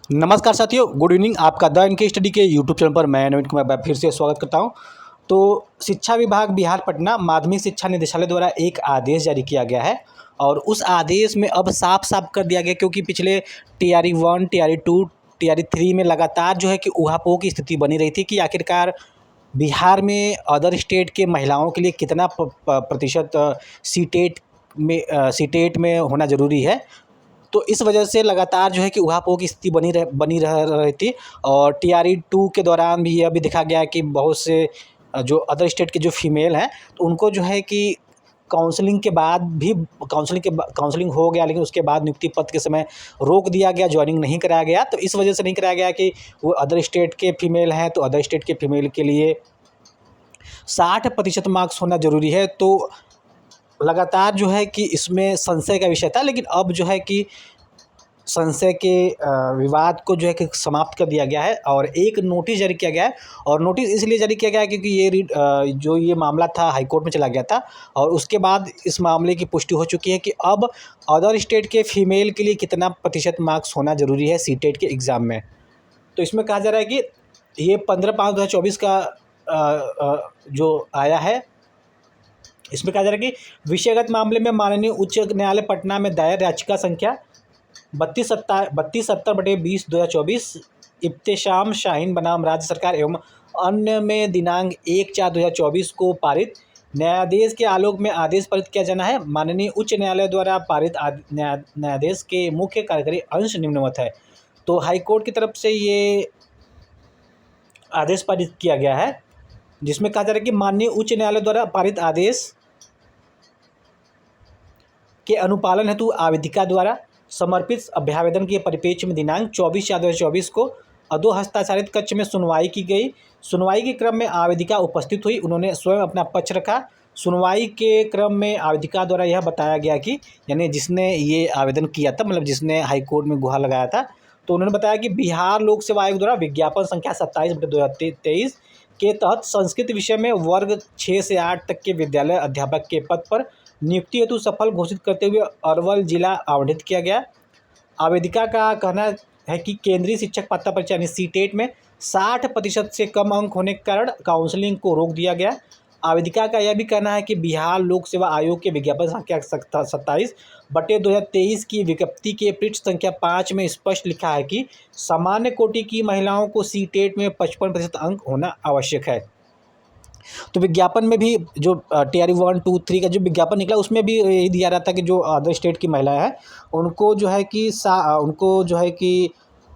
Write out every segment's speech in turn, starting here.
नमस्कार साथियों, good evening. आपका द इनके स्टडी के यूट्यूब चैनल पर मैं नवीन कुमार फिर से स्वागत करता हूं। तो शिक्षा विभाग बिहार पटना माध्यमिक शिक्षा निदेशालय द्वारा एक आदेश जारी किया गया है और उस आदेश में अब साफ साफ कर दिया गया, क्योंकि पिछले टीआरई 1, टीआरई 2, टीआरई 3 में लगातार जो है कि ऊहापोह की स्थिति बनी रही थी कि आखिरकार बिहार में अदर स्टेट के महिलाओं के लिए कितना प्रतिशत सीटेट में होना ज़रूरी है। तो इस वजह से लगातार जो है कि ऊहापोह की स्थिति बनी रह रही थी। और टीआरई 2 के दौरान भी यह भी देखा गया कि बहुत से जो अदर स्टेट के जो फीमेल हैं, तो उनको जो है कि काउंसलिंग के बाद भी काउंसलिंग हो गया, लेकिन उसके बाद नियुक्ति पत्र के समय रोक दिया गया, ज्वाइनिंग नहीं कराया गया। तो इस वजह से नहीं कराया गया कि वो अदर स्टेट के फीमेल हैं, तो अदर स्टेट के फीमेल के लिए 60% मार्क्स होना ज़रूरी है। तो लगातार जो है कि इसमें संशय का विषय था, लेकिन अब जो है कि संशय के विवाद को जो है कि समाप्त कर दिया गया है और एक नोटिस जारी किया गया है। और नोटिस इसलिए जारी किया गया है क्योंकि ये मामला था हाईकोर्ट में चला गया था और उसके बाद इस मामले की पुष्टि हो चुकी है कि अब अदर स्टेट के फीमेल के लिए कितना प्रतिशत मार्क्स होना ज़रूरी है सीटेट के एग्ज़ाम में। तो इसमें कहा जा रहा है कि ये 15/5/2024 का जो आया है, इसमें कहा जा रहा है कि विषयगत मामले में माननीय उच्च न्यायालय पटना में दायर याचिका संख्या 3270/20/2024 इब्तेशाम शाहीन बनाम राज्य सरकार एवं अन्य में दिनांक 1/4/2024 को पारित न्यायाधीश के आलोक में आदेश पारित किया जाना है। माननीय उच्च न्यायालय द्वारा पारित न्यायाधीश के मुख्य कार्यकारी अंश निम्नवत है। तो हाईकोर्ट की तरफ से ये आदेश पारित किया गया है, जिसमें कहा जा रहा है कि माननीय उच्च न्यायालय द्वारा पारित आदेश के अनुपालन हेतु आवेदिका द्वारा समर्पित अभ्यावेदन के परिप्रेक्ष्य में दिनांक 24/4/2024 को अधो हस्ताक्षरित कक्ष में सुनवाई की गई। सुनवाई के क्रम में आवेदिका उपस्थित हुई, उन्होंने स्वयं अपना पक्ष रखा। सुनवाई के क्रम में आवेदिका द्वारा यह बताया गया कि यानी जिसने ये आवेदन किया था, मतलब जिसने हाईकोर्ट में गुहार लगाया था, तो उन्होंने बताया कि बिहार लोक सेवा आयोग द्वारा विज्ञापन संख्या 27/2023 के तहत संस्कृत विषय में वर्ग 6 से 8 तक के विद्यालय अध्यापक के पद पर नियुक्ति हेतु सफल घोषित करते हुए अरवल जिला आवंटित किया गया। आवेदिका का कहना है कि केंद्रीय शिक्षक पात्रता परीक्षा यानी सीटेट में 60% से कम अंक होने के कारण काउंसलिंग को रोक दिया गया। आवेदिका का यह भी कहना है कि बिहार लोक सेवा आयोग के विज्ञापन संख्या 27/2023 की विज्ञप्ति के पृष्ठ संख्या 5 में स्पष्ट लिखा है कि सामान्य कोटि की महिलाओं को सीटेट में 55% अंक होना आवश्यक है। तो विज्ञापन में भी जो टीआरई 1, 2, 3 का जो विज्ञापन निकला, उसमें भी यही दिया रहा था कि जो अदर स्टेट की महिलाएं हैं उनको जो है कि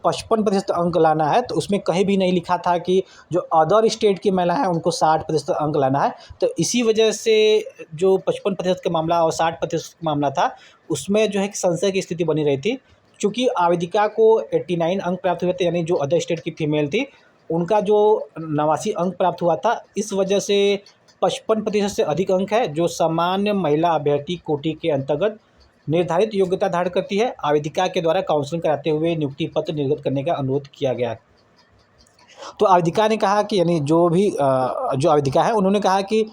55% अंक लाना है। तो उसमें कहीं भी नहीं लिखा था कि जो अदर स्टेट की महिला हैं उनको 60% अंक लाना है। तो इसी वजह से जो 55% का मामला और 60% का मामला था, उसमें जो है कि संशय की स्थिति बनी रही थी। चूँकि आवेदिका को 89 अंक प्राप्त हुए थे, यानी जो अदर स्टेट की फीमेल थी उनका जो 89 अंक प्राप्त हुआ था, इस वजह से 55% से अधिक अंक है, जो सामान्य महिला अभ्यर्थी कोटि के अंतर्गत निर्धारित योग्यता धारण करती है। आवेदिका के द्वारा काउंसलिंग कराते हुए नियुक्ति पत्र निर्गत करने का अनुरोध किया गया। तो आवेदिका ने कहा कि यानी जो आवेदिका है, उन्होंने कहा कि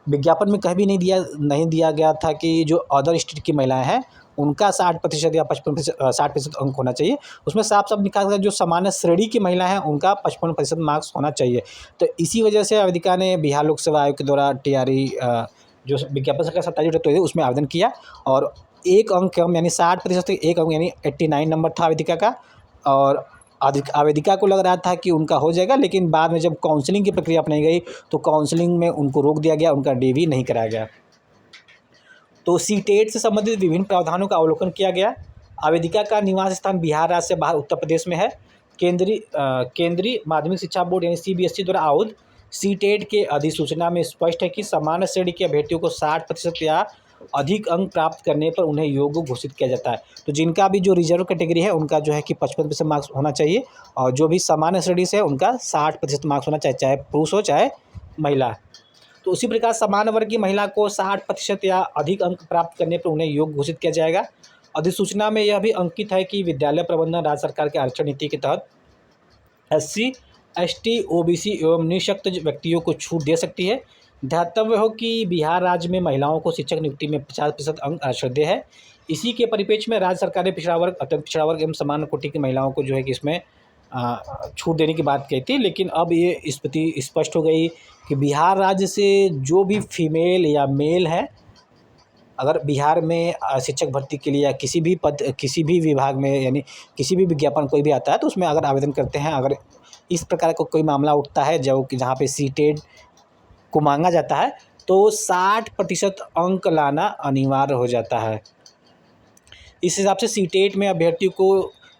विज्ञापन में कहीं भी नहीं दिया गया था कि जो अदर स्टेट की महिलाएं हैं उनका 60% या 60% अंक होना चाहिए। उसमें साफ साफ लिखा था जो सामान्य श्रेणी की महिला हैं उनका 55% मार्क्स होना चाहिए। तो इसी वजह से आवेदिका ने बिहार लोक सेवा आयोग के द्वारा टीआरई जो विज्ञापन संख्या 27 उसमें आवेदन किया और एक अंक कम यानी 60% से एक अंक यानी 89 नंबर था आवेदिका का। और आवेदिका को लग रहा था कि उनका हो जाएगा, लेकिन बाद में जब काउंसलिंग की प्रक्रिया अपनाई गई तो काउंसलिंग में उनको रोक दिया गया, उनका डीवी नहीं कराया गया। तो सीटेट से संबंधित विभिन्न प्रावधानों का अवलोकन किया गया। आवेदिका का निवास स्थान बिहार राज्य से बाहर उत्तर प्रदेश में है। केंद्रीय माध्यमिक शिक्षा बोर्ड यानी सीबीएसई द्वारा आउट सीटेट के अधिसूचना में स्पष्ट है कि सामान्य श्रेणी के अभ्यर्थियों को 60% या अधिक अंक प्राप्त करने पर उन्हें योग्य घोषित किया जाता है। तो जिनका भी जो रिजर्व कैटेगरी है उनका जो है कि 55% मार्क्स होना चाहिए, और जो भी सामान्य श्रेणी से है उनका 60% मार्क्स होना चाहिए, चाहे पुरुष हो चाहे महिला। तो उसी प्रकार समान वर्ग की महिला को 60% या अधिक अंक प्राप्त करने पर उन्हें योग्य घोषित किया जाएगा। अधिसूचना में यह भी अंकित है कि विद्यालय प्रबंधन राज्य सरकार के आरक्षण नीति के तहत SC, ST, OBC एवं निःशक्त व्यक्तियों को छूट दे सकती है। ध्यातव्य हो कि बिहार राज्य में महिलाओं को शिक्षक नियुक्ति में 50% अंक आरक्षण है। इसी के परिप्रेक्ष्य में राज्य सरकार ने पिछड़ा वर्ग, अत्यंत पिछड़ा वर्ग एवं सामान्य कोटि की महिलाओं को जो है कि इसमें छूट देने की बात कही थी। लेकिन अब ये स्थिति स्पष्ट हो गई कि बिहार राज्य से जो भी फीमेल या मेल है, अगर बिहार में शिक्षक भर्ती के लिए या किसी भी पद, किसी भी विभाग में, यानी किसी भी विज्ञापन कोई भी आता है तो उसमें अगर आवेदन करते हैं, अगर इस प्रकार का कोई मामला उठता है जो कि जहाँ पे सीटेट को मांगा जाता है, तो 60% अंक लाना अनिवार्य हो जाता है। इस हिसाब से सीटेट में अभ्यर्थी को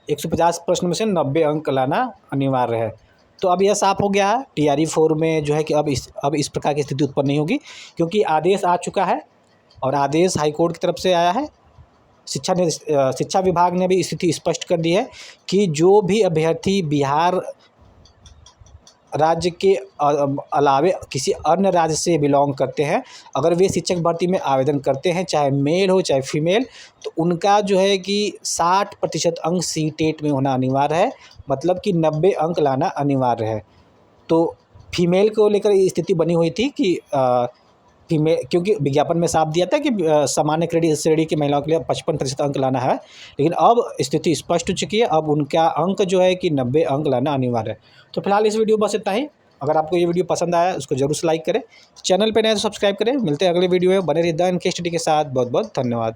150 प्रश्न में से 90 अंक लाना अनिवार्य है। तो अब यह साफ हो गया है TRE 4 में जो है कि अब इस प्रकार की स्थिति उत्पन्न नहीं होगी, क्योंकि आदेश आ चुका है और आदेश हाईकोर्ट की तरफ से आया है। शिक्षा विभाग ने भी स्थिति स्पष्ट कर दी है कि जो भी अभ्यर्थी बिहार राज्य के अलावे किसी अन्य राज्य से बिलोंग करते हैं, अगर वे शिक्षक भर्ती में आवेदन करते हैं, चाहे मेल हो चाहे फीमेल, तो उनका जो है कि 60% अंक सीटेट में होना अनिवार्य है, मतलब कि 90 अंक लाना अनिवार्य है। तो फीमेल को लेकर स्थिति बनी हुई थी कि फीमेल, क्योंकि विज्ञापन में साफ दिया था कि सामान्य श्रेणी की महिलाओं के लिए 55% अंक लाना है, लेकिन अब स्थिति स्पष्ट हो चुकी है। अब उनका अंक जो है कि 90 अंक लाना अनिवार्य है। तो फिलहाल इस वीडियो बस इतना ही। अगर आपको ये वीडियो पसंद आया उसको जरूर से लाइक करें, चैनल पर नए तो सब्सक्राइब करें। मिलते हैं अगले वीडियो में, बने रहिए द एनके स्टडी के साथ। बहुत बहुत धन्यवाद।